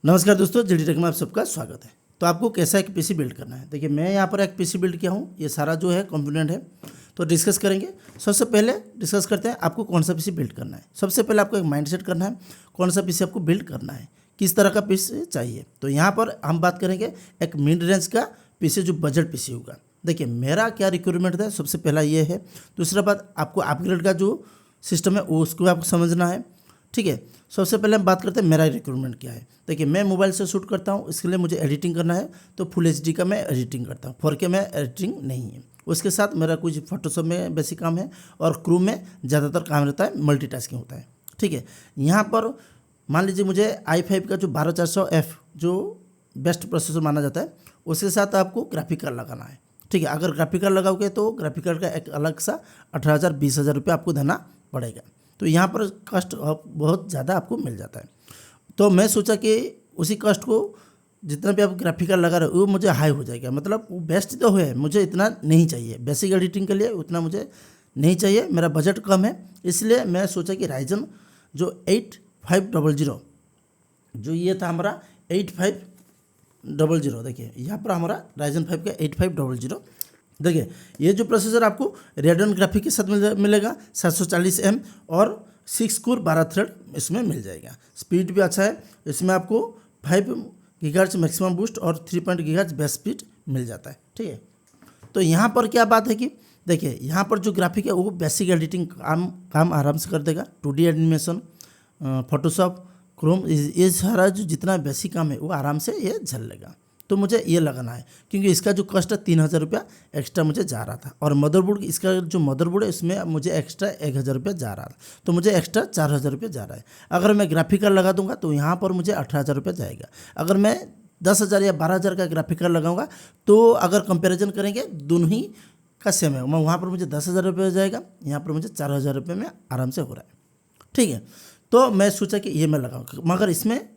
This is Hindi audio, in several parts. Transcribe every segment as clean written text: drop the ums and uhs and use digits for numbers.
नमस्कार दोस्तों, जी डी टेक में आप सबका स्वागत है। तो आपको कैसा एक पीसी बिल्ड करना है, देखिए मैं यहाँ पर एक पीसी बिल्ड किया हूँ। ये सारा जो है कंपोनेंट है, तो डिस्कस करेंगे। सबसे पहले डिस्कस करते हैं आपको कौन सा पीसी बिल्ड करना है। सबसे पहले आपको एक माइंडसेट करना है कौन सा पीसी आपको बिल्ड करना है, किस तरह का पीसी चाहिए। तो यहाँ पर हम बात करेंगे एक मिड रेंज का पीसी, जो बजट पीसी होगा। देखिए मेरा क्या रिक्वायरमेंट है, सबसे पहला ये है। दूसरा बात, आपको अपग्रेड का जो सिस्टम है वो उसको आपको समझना है, ठीक है। सबसे पहले हम बात करते हैं मेरा रिक्वायरमेंट क्या है। देखिए मैं मोबाइल से शूट करता हूँ, इसके लिए मुझे एडिटिंग करना है, तो फुल एचडी का मैं एडिटिंग करता हूँ, 4K में एडिटिंग नहीं है। उसके साथ मेरा कुछ फोटोशॉप में बेसिक काम है और क्रू में ज़्यादातर काम रहता है, मल्टीटास्किंग होता है, ठीक है। यहाँ पर मान लीजिए मुझे i5 का जो 12400F जो बेस्ट प्रोसेसर माना जाता है, उसके साथ आपको ग्राफिक कार्ड लगाना है, ठीक है। अगर ग्राफिक कार्ड लगाओगे तो ग्राफिक कार्ड का एक अलग सा 18,000 20,000 रुपये आपको देना पड़ेगा। तो यहाँ पर कॉस्ट बहुत ज़्यादा आपको मिल जाता है। तो मैं सोचा कि उसी कॉस्ट को जितना भी आप ग्राफिक कार्ड लगा रहे हो वो मुझे हाई हो जाएगा, मतलब वो बेस्ट तो है, मुझे इतना नहीं चाहिए बेसिक एडिटिंग के लिए, उतना मुझे नहीं चाहिए, मेरा बजट कम है। इसलिए मैं सोचा कि राइजन जो 8500 जो ये था हमारा 8500, देखिए यहाँ पर हमारा राइजन 5 का 8500। देखिए ये जो प्रोसेसर आपको रेडियन ग्राफिक के साथ मिलेगा, 740M और 6 कोर 12 थ्रेड इसमें मिल जाएगा। स्पीड भी अच्छा है, इसमें आपको 5 गीगाहर्ट्ज मैक्सिमम बूस्ट और 3 गीगाहर्ट्ज बेस्ट स्पीड मिल जाता है, ठीक है। तो यहाँ पर क्या बात है कि देखिए यहाँ पर जो ग्राफिक है वो बेसिक एडिटिंग काम आराम से कर देगा। 2D एनिमेशन, फोटोशॉप, क्रोम, ये सारा जो जितना बेसिक काम है वो आराम से ये झल लेगा। तो मुझे ये लगाना है क्योंकि इसका जो कॉस्ट है 3,000 रुपया एक्स्ट्रा मुझे जा रहा था, और मदरबोर्ड, इसका जो मदरबोर्ड है इसमें मुझे एक्स्ट्रा 1,000 रुपया जा रहा था, तो मुझे एक्स्ट्रा 4,000 रुपया जा रहा है। अगर मैं ग्राफिक कार्ड लगा दूंगा तो यहाँ पर मुझे 18,000 रुपया जाएगा। अगर मैं 10,000 या 12,000 का ग्राफिक कार्ड लगाऊंगा तो अगर कंपेरिजन करेंगे दोनों ही का सेम है, वहाँ पर मुझे 10,000 रुपये जाएगा, यहाँ पर मुझे 4,000 रुपये में आराम से हो रहा है, ठीक है। तो मैं सोचा कि ये मैं लगाऊँ, मगर इसमें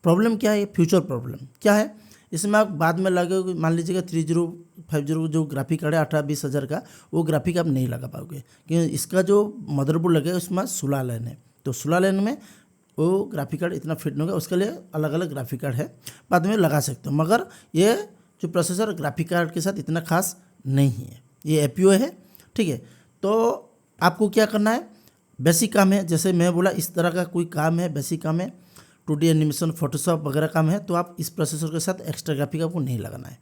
प्रॉब्लम क्या है, फ्यूचर प्रॉब्लम क्या है, इसमें आप बाद में लगेगा, मान लीजिएगा 3050 जो ग्राफिक कार्ड है 18-20 हज़ार का, वो ग्राफिक आप नहीं लगा पाओगे क्योंकि इसका जो मदरबोर्ड लगेगा उसमें 16 लाइन है, तो 16 लाइन में वो ग्राफिक कार्ड इतना फिट नहीं होगा। उसके लिए अलग अलग ग्राफिक कार्ड है, बाद में लगा सकते हो, मगर ये जो प्रोसेसर ग्राफिक कार्ड के साथ इतना खास नहीं है, ये APU है, ठीक है। तो आपको क्या करना है, बेसिक काम है, जैसे मैं बोला इस तरह का कोई काम है, बेसिक काम है, 2D एनिमेशन, फोटोशॉप वगैरह काम है, तो आप इस प्रोसेसर के साथ एक्स्ट्रा ग्राफिक आपको नहीं लगाना है।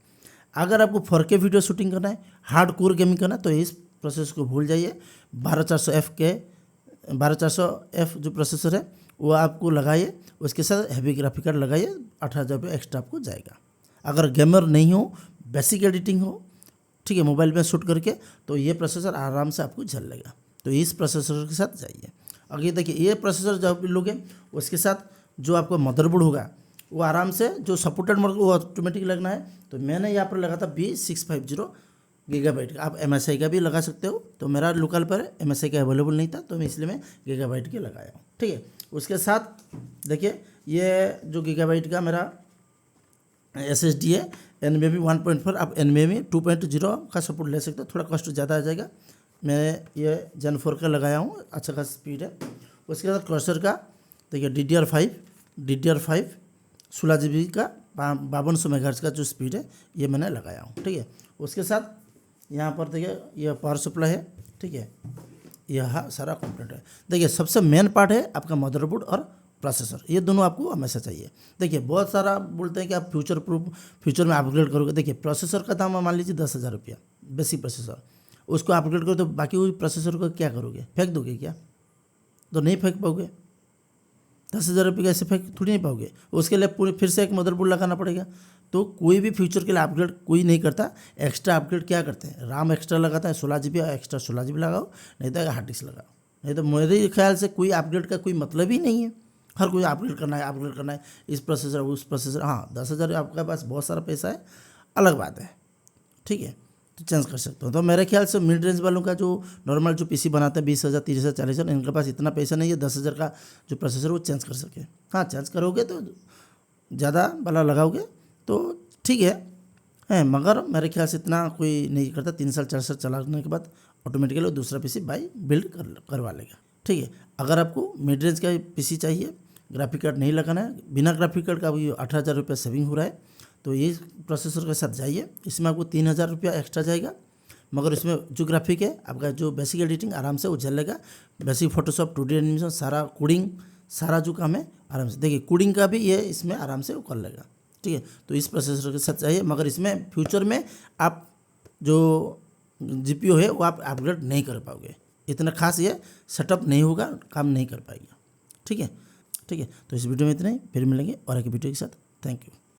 अगर आपको 4K वीडियो शूटिंग करना है, हार्ड कोर गेमिंग करना है, तो इस प्रोसेसर को भूल जाइए। 12400F जो प्रोसेसर है वो आपको लगाइए, उसके साथ हैवी ग्राफिक कार्ड लगाइए, 18,000 रुपये एक्स्ट्रा आपको जाएगा। अगर गेमर नहीं हो, बेसिक एडिटिंग हो, ठीक है, मोबाइल में शूट करके, तो ये प्रोसेसर आराम से आपको झल लेगा, तो इस प्रोसेसर के साथ जाइए। अगर देखिए ये प्रोसेसर जब लोगे उसके साथ जो आपको मदरबोर्ड होगा वो आराम से जो सपोर्टेड मॉडल वो ऑटोमेटिक लगना है। तो मैंने यहाँ पर लगा था B650 गीगाबाइट का, आप MSI का भी लगा सकते हो, तो मेरा लोकल पर MSI का अवेलेबल नहीं था, तो इसलिए मैं गीगाबाइट के लगाया हूँ, ठीक है। उसके साथ देखिए ये जो गीगाबाइट का मेरा SSD है, NVMe 1.4, आप NVMe 2.0 का सपोर्ट ले सकते हो, थोड़ा कॉस्ट ज़्यादा आ जाएगा। मैं ये Gen 4 का लगाया हूँ, अच्छा खासा स्पीड है। उसके साथ प्रोसेसर का देखिए DDR5 16 GB का 5200 मेगाहर्ट्ज़ का जो स्पीड है ये मैंने लगाया हूँ, ठीक है। उसके साथ यहाँ पर देखिए यह पावर सप्लाई है, ठीक है, यह सारा कंपोनेंट है। देखिए सबसे मेन पार्ट है आपका मदरबोर्ड और प्रोसेसर, ये दोनों आपको हमेशा चाहिए। देखिए बहुत सारा बोलते हैं कि आप फ्यूचर में अपग्रेड करोगे। देखिए प्रोसेसर का दाम मान लीजिए 10,000 रुपया, बेसिक प्रोसेसर, उसको अपग्रेड करो तो बाकी वो प्रोसेसर को क्या करोगे, फेंक दोगे क्या? तो नहीं फेंक पाओगे। 10,000 रुपये का ऐसे फेंक थोड़ी नहीं पाओगे, उसके लिए पूरी फिर से एक मदरबोर्ड लगाना पड़ेगा। तो कोई भी फ्यूचर के लिए अपग्रेड कोई नहीं करता। एक्स्ट्रा अपग्रेड क्या करते हैं, राम एक्स्ट्रा लगाता है 16 GB, एक्स्ट्रा 16 GB लगाओ, नहीं तो हार्ड डिस्क लगाओ। नहीं तो मेरे ख्याल से कोई अपग्रेड का कोई मतलब ही नहीं है। हर कोई अपग्रेड करना है, इस प्रोसेसर उस प्रोसेसर। हाँ 10,000 आपके पास बहुत सारा पैसा है, अलग बात है, ठीक है, तो चेंज कर सकते हो। तो मेरे ख्याल से मिड रेंज वालों का जो नॉर्मल जो PC बनाते हैं 20,000 30,000 40,000, इनके पास इतना पैसा नहीं है 10,000 का जो प्रोसेसर वो चेंज कर सके। हाँ चेंज करोगे तो ज़्यादा वाला लगाओगे तो ठीक है, मगर मेरे ख्याल से इतना कोई नहीं करता। 3 साल 4 साल चलाने के बाद ऑटोमेटिकली वो दूसरा PC बिल्ड करवा लेगा, ठीक है। अगर आपको मिड रेंज का PC चाहिए ग्राफिक कार्ड नहीं लगाना है, बिना ग्राफिक कार्ड का अभी 18,000 रुपया सेविंग हो रहा है। तो ये प्रोसेसर के साथ जाइए, इसमें आपको 3,000 रुपया एक्स्ट्रा जाएगा, मगर इसमें जो ग्राफिक है आपका जो बेसिक एडिटिंग आराम से वो चलेगा। बेसिक फोटोशॉप, 2D एनिमेशन, सारा कोडिंग, सारा जो काम है आराम से, देखिए कोडिंग का भी ये इसमें आराम से वो कर लेगा, ठीक है। तो इस प्रोसेसर के साथ चाहिए, मगर इसमें फ्यूचर में आप जो GPU है वो आप अपग्रेड नहीं कर पाओगे, इतना खास ये सेटअप नहीं होगा, काम नहीं कर पाएगा, ठीक है। ठीक है, तो इस वीडियो में इतना ही, फिर मिलेंगे और एक वीडियो के साथ। Thank you.